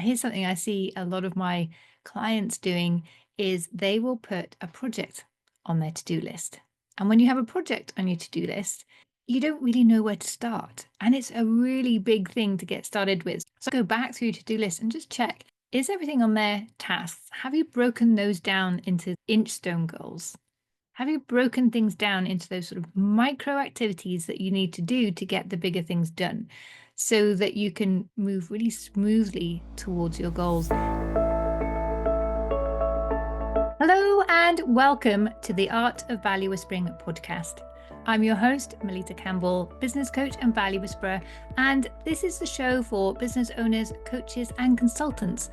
Here's something I see a lot of my clients doing is they will put a project on their to-do list. And when you have a project on your to-do list, you don't really know where to start. And it's a really big thing to get started with. So go back through your to-do list and just check, is everything on there tasks? Have you broken those down into inch stone goals? Have you broken things down into those sort of micro activities that you need to do to get the bigger things done so that you can move really smoothly towards your goals? Hello and welcome to the Art of Value Whispering podcast. I'm your host, Melitta Campbell, business coach and value whisperer, and this is the show for business owners, coaches, and consultants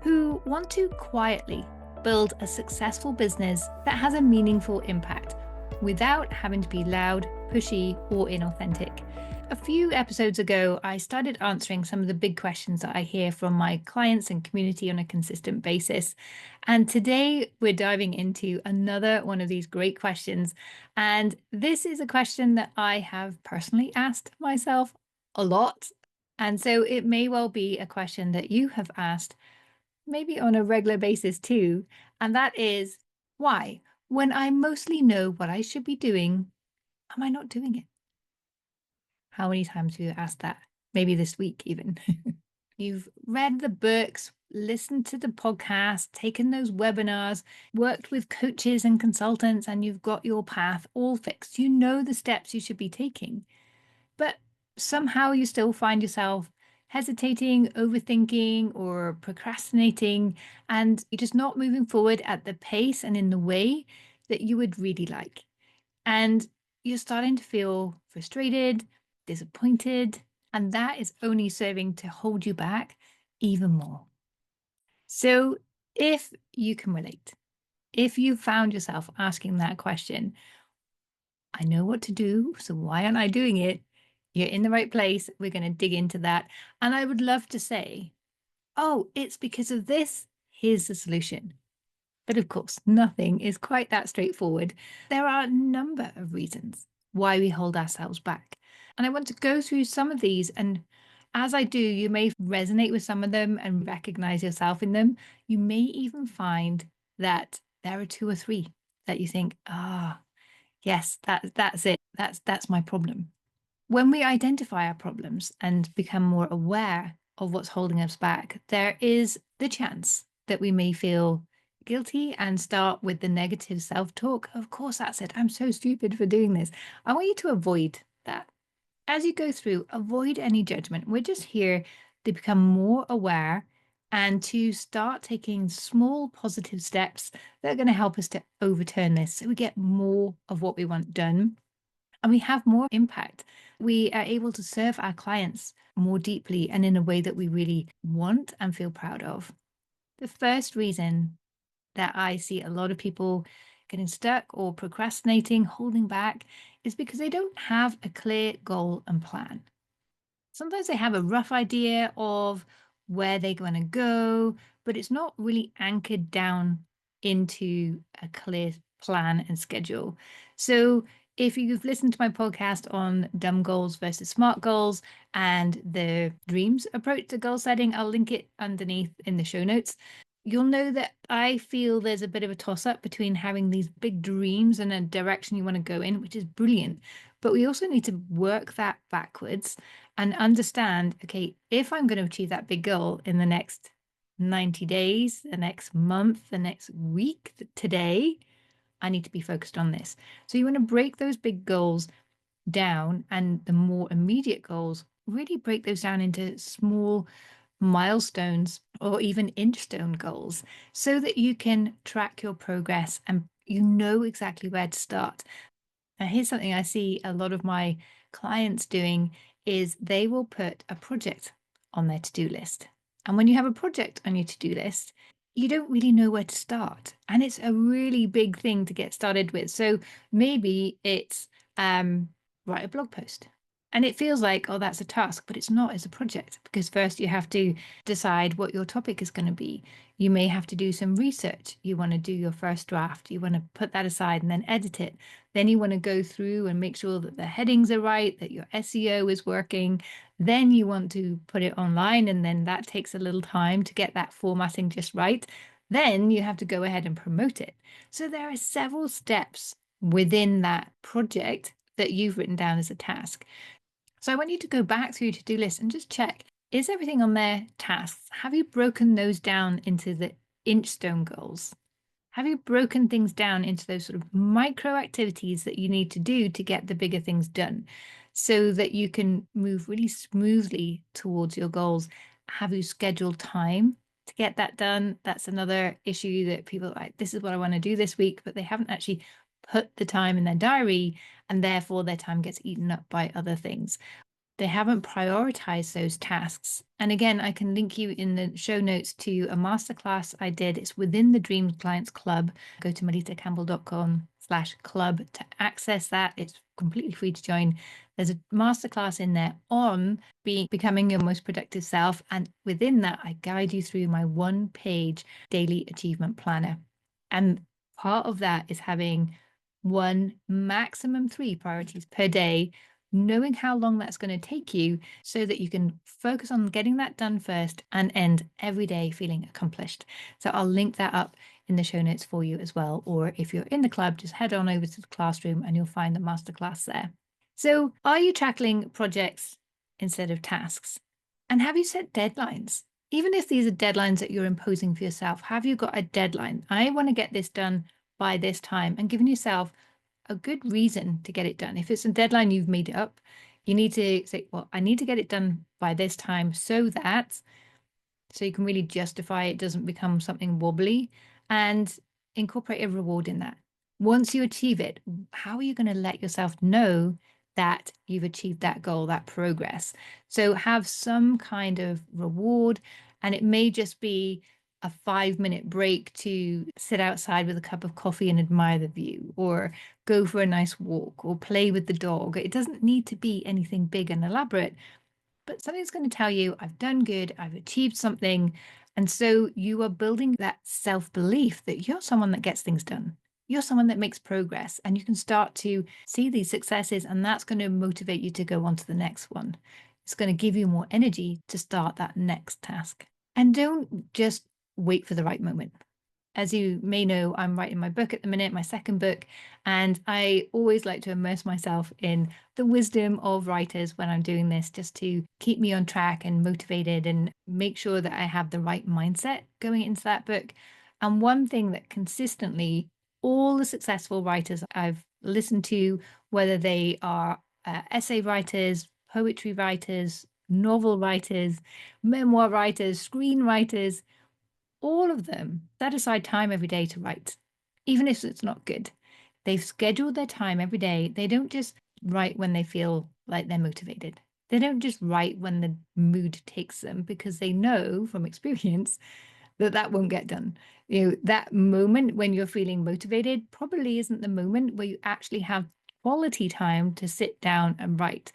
who want to quietly build a successful business that has a meaningful impact without having to be loud, pushy, or inauthentic. A few episodes ago, I started answering some of the big questions that I hear from my clients and community on a consistent basis. And today we're diving into another one of these great questions. And this is a question that I have personally asked myself a lot. And so it may well be a question that you have asked maybe on a regular basis too. And that is, why, when I mostly know what I should be doing, am I not doing it? How many times have you asked that? Maybe this week, even. You've read the books, listened to the podcast, taken those webinars, worked with coaches and consultants, and you've got your path all fixed. You know the steps you should be taking. But somehow you still find yourself hesitating, overthinking, or procrastinating, and you're just not moving forward at the pace and in the way that you would really like. And you're starting to feel frustrated, disappointed, and that is only serving to hold you back even more. So if you can relate, if you found yourself asking that question, I know what to do, so why aren't I doing it? You're in the right place. We're going to dig into that. And I would love to say, oh, it's because of this. Here's the solution. But of course, nothing is quite that straightforward. There are a number of reasons why we hold ourselves back. And I want to go through some of these. And as I do, you may resonate with some of them and recognize yourself in them. You may even find that there are two or three that you think, yes, that's it. That's my problem. When we identify our problems and become more aware of what's holding us back, there is the chance that we may feel guilty and start with the negative self-talk. Of course, that's it. I'm so stupid for doing this. I want you to avoid that. As you go through, avoid any judgment. We're just here to become more aware and to start taking small positive steps that are going to help us to overturn this so we get more of what we want done and we have more impact. We are able to serve our clients more deeply and in a way that we really want and feel proud of. The first reason that I see a lot of people getting stuck or procrastinating, holding back, is because they don't have a clear goal and plan. Sometimes they have a rough idea of where they're going to go, but it's not really anchored down into a clear plan and schedule. So if you've listened to my podcast on dumb goals versus smart goals and the dreams approach to goal setting, I'll link it underneath in the show notes. You'll know that I feel there's a bit of a toss up between having these big dreams and a direction you want to go in, which is brilliant. But we also need to work that backwards and understand, okay, if I'm going to achieve that big goal in the next 90 days, the next month, the next week, today, I need to be focused on this. So you want to break those big goals down, and the more immediate goals, really break those down into small milestones or even inch-stone goals so that you can track your progress and you know exactly where to start. Now, here's something I see a lot of my clients doing is they will put a project on their to-do list. And when you have a project on your to-do list, you don't really know where to start. And it's a really big thing to get started with. So maybe it's write a blog post. And it feels like, oh, that's a task, but it's not. It's a project, because first you have to decide what your topic is going to be. You may have to do some research. You want to do your first draft. You want to put that aside and then edit it. Then you want to go through and make sure that the headings are right, that your SEO is working. Then you want to put it online, and then that takes a little time to get that formatting just right. Then you have to go ahead and promote it. So there are several steps within that project that you've written down as a task. So I want you to go back through your to-do list and just check, is everything on there tasks? Have you broken those down into the inch stone goals? Have you broken things down into those sort of micro activities that you need to do to get the bigger things done so that you can move really smoothly towards your goals? Have you scheduled time to get that done? That's another issue that people are like, this is what I want to do this week, but they haven't actually put the time in their diary, and therefore their time gets eaten up by other things. They haven't prioritized those tasks. And again, I can link you in the show notes to a masterclass I did. It's within the Dream Clients Club. Go to melittacampbell.com/club to access that. It's completely free to join. There's a masterclass in there on becoming your most productive self. And within that, I guide you through my 1-page daily achievement planner. And part of that is having 1, maximum 3 priorities per day, knowing how long that's going to take you so that you can focus on getting that done first and end every day feeling accomplished. So I'll link that up in the show notes for you as well. Or if you're in the club, just head on over to the classroom and you'll find the masterclass there. So are you tackling projects instead of tasks? And have you set deadlines? Even if these are deadlines that you're imposing for yourself, have you got a deadline? I want to get this done by this time, and giving yourself a good reason to get it done. If it's a deadline you've made up, you need to say, well, I need to get it done by this time so you can really justify it doesn't become something wobbly, and incorporate a reward in that. Once you achieve it, how are you going to let yourself know that you've achieved that goal, that progress? So have some kind of reward, and it may just be a 5-minute break to sit outside with a cup of coffee and admire the view, or go for a nice walk, or play with the dog. It doesn't need to be anything big and elaborate, but something's going to tell you, I've done good, I've achieved something. And so you are building that self-belief that you're someone that gets things done. You're someone that makes progress, and you can start to see these successes, and that's going to motivate you to go on to the next one. It's going to give you more energy to start that next task. And don't just wait for the right moment. As you may know, I'm writing my book at the minute, my second book, and I always like to immerse myself in the wisdom of writers when I'm doing this, just to keep me on track and motivated and make sure that I have the right mindset going into that book. And one thing that consistently all the successful writers I've listened to, whether they are essay writers, poetry writers, novel writers, memoir writers, screenwriters, all of them set aside time every day to write, even if it's not good. They've scheduled their time every day. They don't just write when they feel like they're motivated. They don't just write when the mood takes them, because they know from experience that that won't get done. That moment when you're feeling motivated probably isn't the moment where you actually have quality time to sit down and write.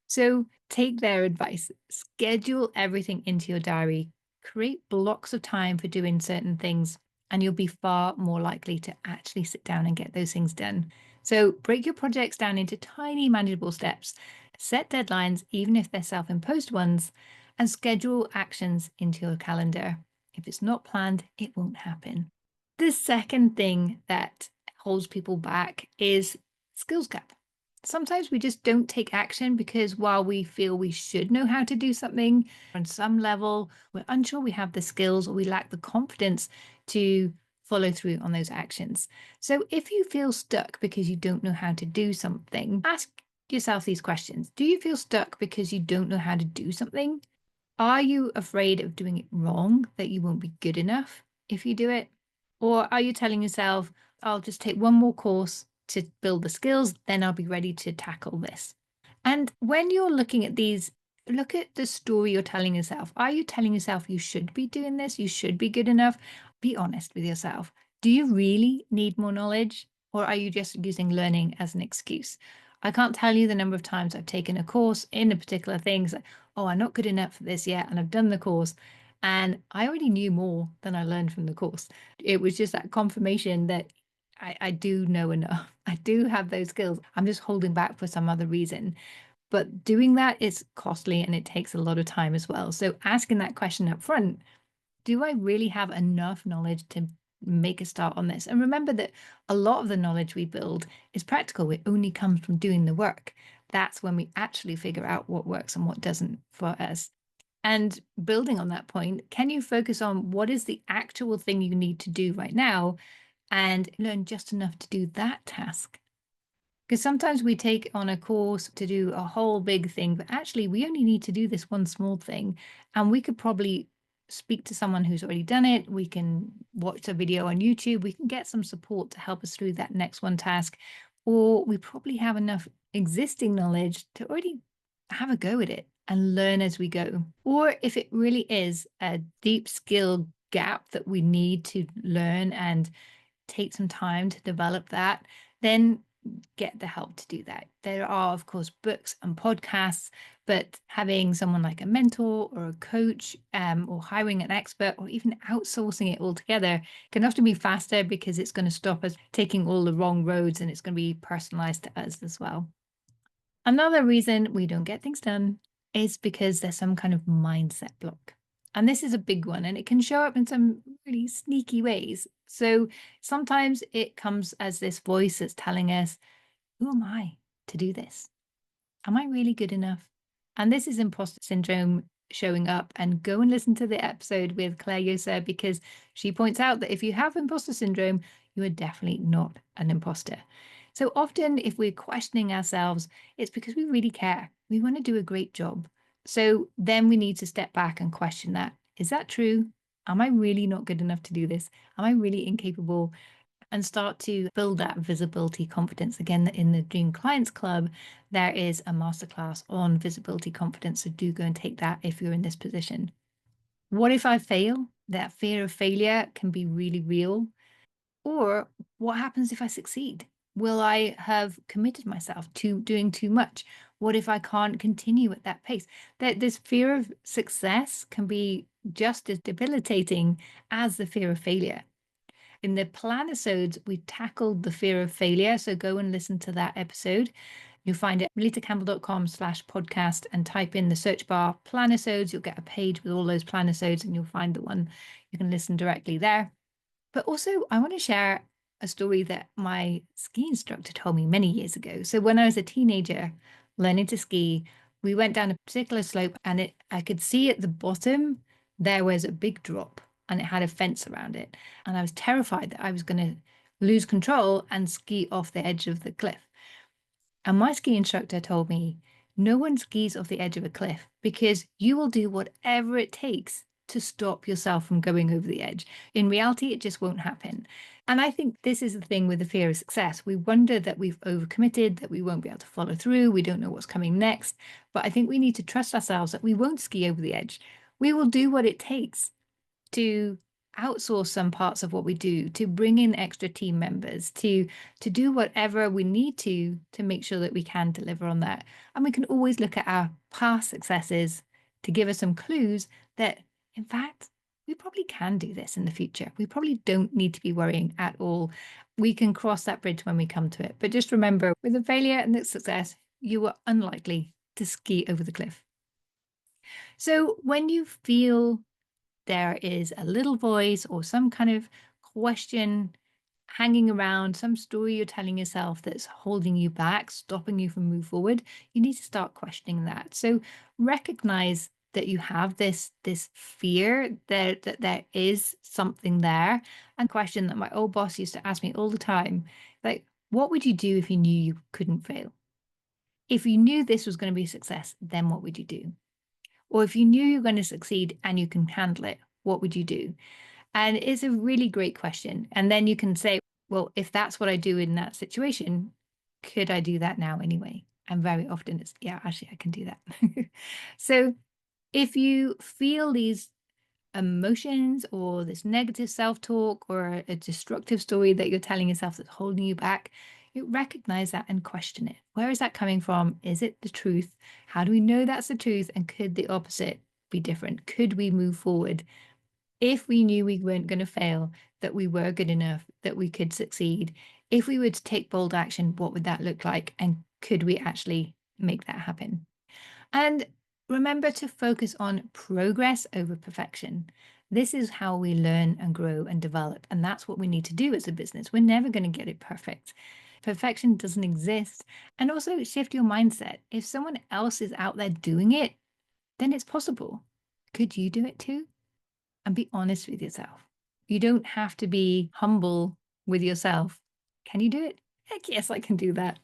So take their advice, schedule everything into your diary, create blocks of time for doing certain things, and you'll be far more likely to actually sit down and get those things done. So break your projects down into tiny, manageable steps, set deadlines, even if they're self-imposed ones, and schedule actions into your calendar. If it's not planned, it won't happen. The second thing that holds people back is skills gap. Sometimes we just don't take action because while we feel we should know how to do something, on some level, we're unsure we have the skills, or we lack the confidence to follow through on those actions. So if you feel stuck because you don't know how to do something, ask yourself these questions. Do you feel stuck because you don't know how to do something? Are you afraid of doing it wrong, that you won't be good enough if you do it? Or are you telling yourself, I'll just take one more course to build the skills, then I'll be ready to tackle this? And when you're looking at these, look at the story you're telling yourself. Are you telling yourself you should be doing this? You should be good enough? Be honest with yourself. Do you really need more knowledge? Or are you just using learning as an excuse? I can't tell you the number of times I've taken a course in a particular thing. Like, oh, I'm not good enough for this yet. And I've done the course, and I already knew more than I learned from the course. It was just that confirmation that I do know enough. I do have those skills. I'm just holding back for some other reason. But doing that is costly and it takes a lot of time as well. So asking that question up front, do I really have enough knowledge to make a start on this? And remember that a lot of the knowledge we build is practical. It only comes from doing the work. That's when we actually figure out what works and what doesn't for us. And building on that point, can you focus on what is the actual thing you need to do right now and learn just enough to do that task? Because sometimes we take on a course to do a whole big thing, but actually we only need to do this one small thing. And we could probably speak to someone who's already done it. We can watch a video on YouTube. We can get some support to help us through that next one task. Or we probably have enough existing knowledge to already have a go at it and learn as we go. Or if it really is a deep skill gap that we need to learn and take some time to develop that, then get the help to do that. There are, of course, books and podcasts, but having someone like a mentor or a coach, or hiring an expert, or even outsourcing it altogether can often be faster because it's going to stop us taking all the wrong roads and it's going to be personalized to us as well. Another reason we don't get things done is because there's some kind of mindset block. And this is a big one, and it can show up in some really sneaky ways. So sometimes it comes as this voice that's telling us, who am I to do this? Am I really good enough? And this is imposter syndrome showing up. And go and listen to the episode with Claire Yosa, because she points out that if you have imposter syndrome, you are definitely not an imposter. So often, if we're questioning ourselves, it's because we really care. We want to do a great job. So then we need to step back and question that. Is that true? Am I really not good enough to do this? Am I really incapable? And start to build that visibility confidence. Again, in the Dream Clients Club, there is a masterclass on visibility confidence. So do go and take that if you're in this position. What if I fail? That fear of failure can be really real. Or what happens if I succeed? Will I have committed myself to doing too much? What if I can't continue at that pace? That this fear of success can be just as debilitating as the fear of failure. In the planisodes, we tackled the fear of failure. So go and listen to that episode. You'll find it at melittacampbell.com/podcast and type in the search bar planisodes. You'll get a page with all those planisodes and you'll find the one you can listen directly there. But also, I want to share a story that my ski instructor told me many years ago. So when I was a teenager learning to ski, we went down a particular slope and I could see at the bottom there was a big drop and it had a fence around it. And I was terrified that I was going to lose control and ski off the edge of the cliff. And my ski instructor told me, no one skis off the edge of a cliff because you will do whatever it takes to stop yourself from going over the edge. In reality, it just won't happen. And I think this is the thing with the fear of success. We wonder that we've overcommitted, that we won't be able to follow through. We don't know what's coming next. But I think we need to trust ourselves that we won't ski over the edge. We will do what it takes to outsource some parts of what we do, to bring in extra team members, to do whatever we need to make sure that we can deliver on that. And we can always look at our past successes to give us some clues that, in fact, we probably can do this in the future. We probably don't need to be worrying at all. We can cross that bridge when we come to it. But just remember, with the failure and the success, you are unlikely to ski over the cliff. So when you feel there is a little voice or some kind of question hanging around, some story you're telling yourself that's holding you back, stopping you from move forward, you need to start questioning that. So recognize that you have this fear that there is something there, and question that my old boss used to ask me all the time, like, what would you do if you knew you couldn't fail? If you knew this was going to be a success, then what would you do? Or if you knew you're going to succeed and you can handle it, what would you do? And it's a really great question. And then you can say, well, if that's what I do in that situation, could I do that now anyway? And very often it's, yeah, actually, I can do that. So if you feel these emotions or this negative self-talk or a destructive story that you're telling yourself that's holding you back, you recognize that and question it. Where is that coming from? Is it the truth? How do we know that's the truth? And could the opposite be different? Could we move forward? If we knew we weren't going to fail, that we were good enough, that we could succeed, if we were to take bold action, what would that look like? And could we actually make that happen? And remember to focus on progress over perfection. This is how we learn and grow and develop. And that's what we need to do as a business. We're never going to get it perfect. Perfection doesn't exist. And also shift your mindset. If someone else is out there doing it, then it's possible. Could you do it too? And be honest with yourself. You don't have to be humble with yourself. Can you do it? Heck yes, I can do that.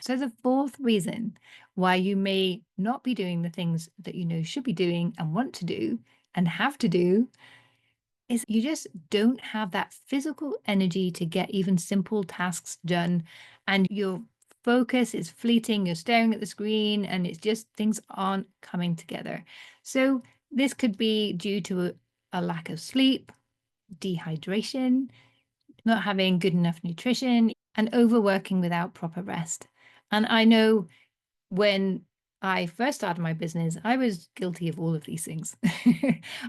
So, the fourth reason why you may not be doing the things that you know should be doing and want to do and have to do is you just don't have that physical energy to get even simple tasks done. And your focus is fleeting. You're staring at the screen and it's just things aren't coming together. So, this could be due to a lack of sleep, dehydration, not having good enough nutrition, and overworking without proper rest. And I know when I first started my business, I was guilty of all of these things.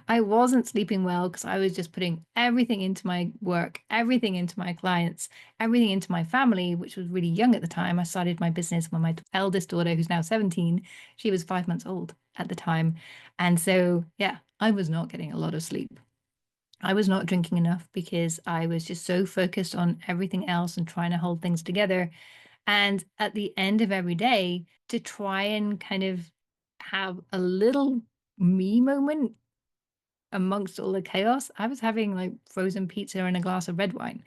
I wasn't sleeping well because I was just putting everything into my work, everything into my clients, everything into my family, which was really young at the time. I started my business when my eldest daughter, who's now 17, she was 5 months old at the time. And so, yeah, I was not getting a lot of sleep. I was not drinking enough because I was just so focused on everything else and trying to hold things together. And at the end of every day, to try and kind of have a little me moment amongst all the chaos, I was having like frozen pizza and a glass of red wine,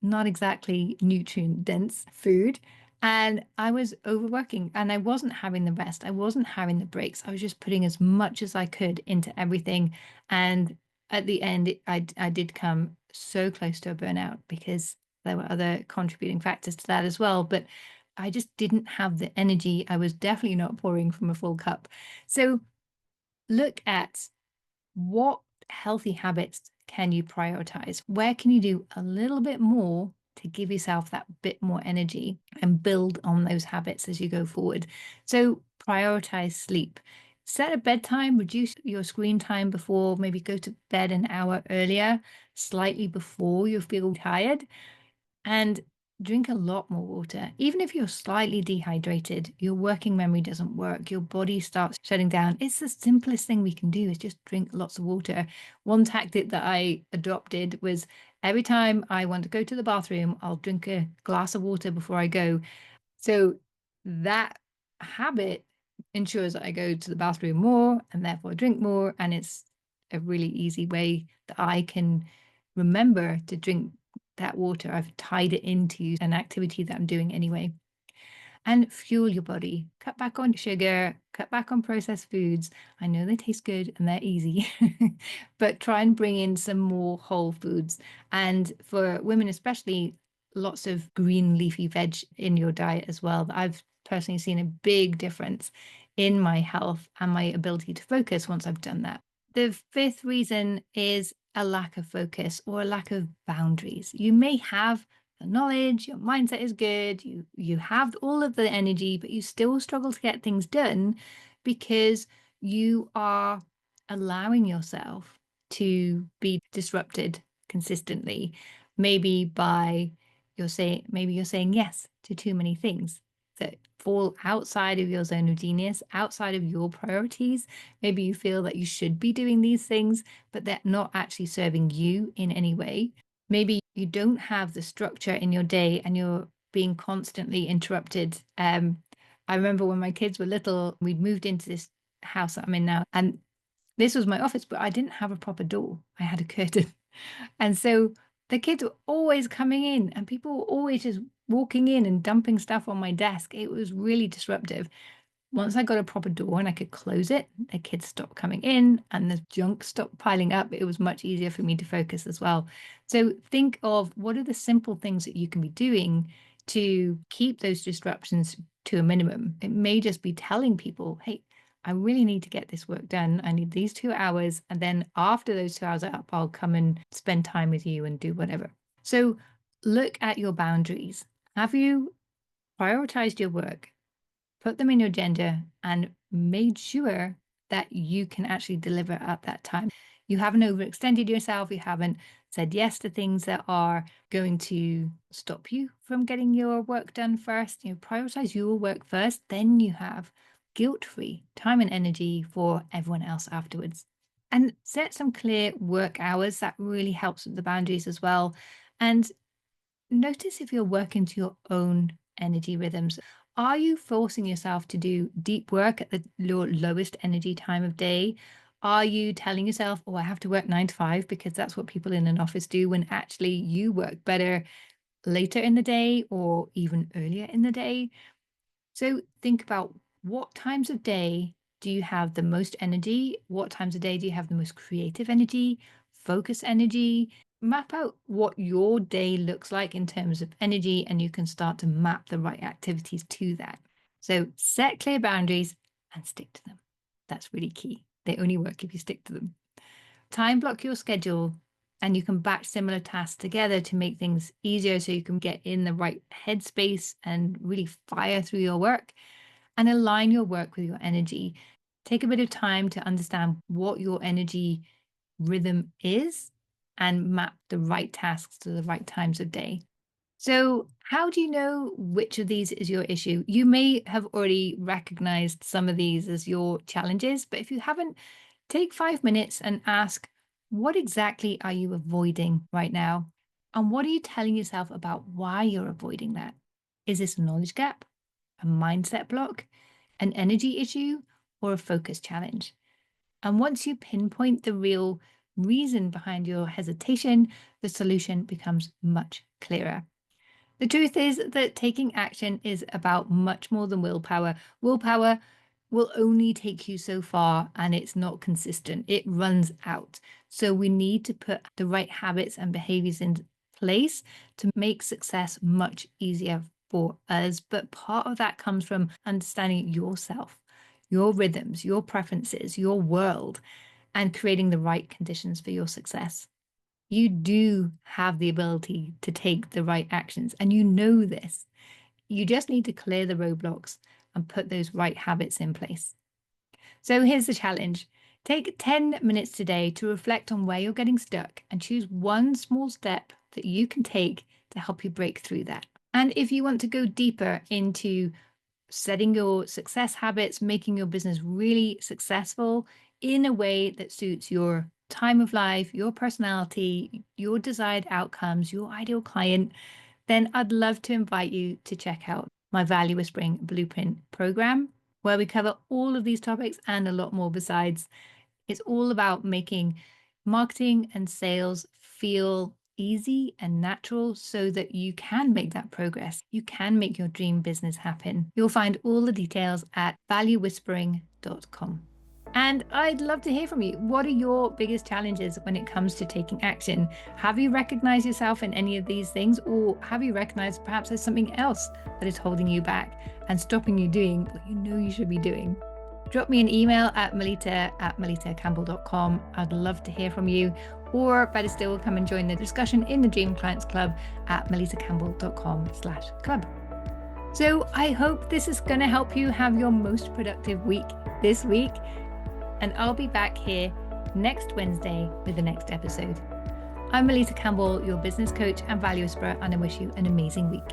not exactly nutrient dense food. And I was overworking and I wasn't having the rest. I wasn't having the breaks. I was just putting as much as I could into everything. And at the end, I did come so close to a burnout because there were other contributing factors to that as well. But I just didn't have the energy. I was definitely not pouring from a full cup. So look at what healthy habits can you prioritize? Where can you do a little bit more to give yourself that bit more energy and build on those habits as you go forward? So prioritize sleep. Set a bedtime, reduce your screen time before, maybe go to bed an hour earlier, slightly before you feel tired, and drink a lot more water. Even if you're slightly dehydrated, your working memory doesn't work, your body starts shutting down. It's the simplest thing we can do is just drink lots of water. One tactic that I adopted was every time I want to go to the bathroom, I'll drink a glass of water before I go. So that habit ensures that I go to the bathroom more and therefore drink more. And it's a really easy way that I can remember to drink that water. I've tied it into an activity that I'm doing anyway. And fuel your body. Cut back on sugar, cut back on processed foods. I know they taste good and they're easy, but try and bring in some more whole foods. And for women, especially, lots of green leafy veg in your diet as well. I've personally seen a big difference in my health and my ability to focus once I've done that. The fifth reason is a lack of focus or a lack of boundaries. You may have the knowledge, your mindset is good, you have all of the energy, but you still struggle to get things done because you are allowing yourself to be disrupted consistently. Maybe by maybe you're saying yes to too many things that fall outside of your zone of genius, outside of your priorities. Maybe you feel that you should be doing these things, but they're not actually serving you in any way. Maybe you don't have the structure in your day and you're being constantly interrupted. I remember when my kids were little, we'd moved into this house that I'm in now, and this was my office, but I didn't have a proper door. I had a curtain. And so the kids were always coming in and people were always just walking in and dumping stuff on my desk. It was really disruptive. Once I got a proper door and I could close it, the kids stopped coming in and the junk stopped piling up. It was much easier for me to focus as well. So think of what are the simple things that you can be doing to keep those disruptions to a minimum. It may just be telling people, hey, I really need to get this work done. I need these 2 hours. And then after those 2 hours are up, I'll come and spend time with you and do whatever. So look at your boundaries. Have you prioritized your work? Put them in your agenda and made sure that you can actually deliver at that time. You haven't overextended yourself. You haven't said yes to things that are going to stop you from getting your work done first. Prioritize your work first. Then you have guilt-free time and energy for everyone else afterwards. And set some clear work hours. That really helps with the boundaries as well. And notice if you're working to your own energy rhythms. Are you forcing yourself to do deep work at your lowest energy time of day? Are you telling yourself, oh, I have to work 9 to 5 because that's what people in an office do, when actually you work better later in the day or even earlier in the day? So think about, what times of day do you have the most energy? What times of day do you have the most creative energy, focus energy? Map out what your day looks like in terms of energy, and you can start to map the right activities to that. So set clear boundaries and stick to them. That's really key. They only work if you stick to them. Time block your schedule, and you can batch similar tasks together to make things easier so you can get in the right headspace and really fire through your work. And align your work with your energy. Take a bit of time to understand what your energy rhythm is and map the right tasks to the right times of day. So, how do you know which of these is your issue? You may have already recognized some of these as your challenges, but if you haven't, take 5 minutes and ask, what exactly are you avoiding right now? And what are you telling yourself about why you're avoiding that? Is this a knowledge gap, a mindset block, an energy issue, or a focus challenge? And once you pinpoint the real reason behind your hesitation, the solution becomes much clearer. The truth is that taking action is about much more than willpower. Willpower will only take you so far, and it's not consistent. It runs out. So we need to put the right habits and behaviors in place to make success much easier for us. But part of that comes from understanding yourself, your rhythms, your preferences, your world, and creating the right conditions for your success. You do have the ability to take the right actions, and you know this. You just need to clear the roadblocks and put those right habits in place. So here's the challenge. Take 10 minutes today to reflect on where you're getting stuck and choose one small step that you can take to help you break through that. And if you want to go deeper into setting your success habits, making your business really successful in a way that suits your time of life, your personality, your desired outcomes, your ideal client, then I'd love to invite you to check out my Value Whispering Blueprint program, where we cover all of these topics and a lot more besides. It's all about making marketing and sales feel easy and natural so that you can make that progress. You can make your dream business happen. You'll find all the details at valuewhispering.com. And I'd love to hear from you. What are your biggest challenges when it comes to taking action? Have you recognized yourself in any of these things, or have you recognized perhaps there's something else that is holding you back and stopping you doing what you know you should be doing? Drop me an email at melitta@melittacampbell.com. I'd love to hear from you. Or better still, come and join the discussion in the Dream Clients Club at melittacampbell.com/club. So I hope this is going to help you have your most productive week this week. And I'll be back here next Wednesday with the next episode. I'm Melitta Campbell, your business coach and value whisperer, and I wish you an amazing week.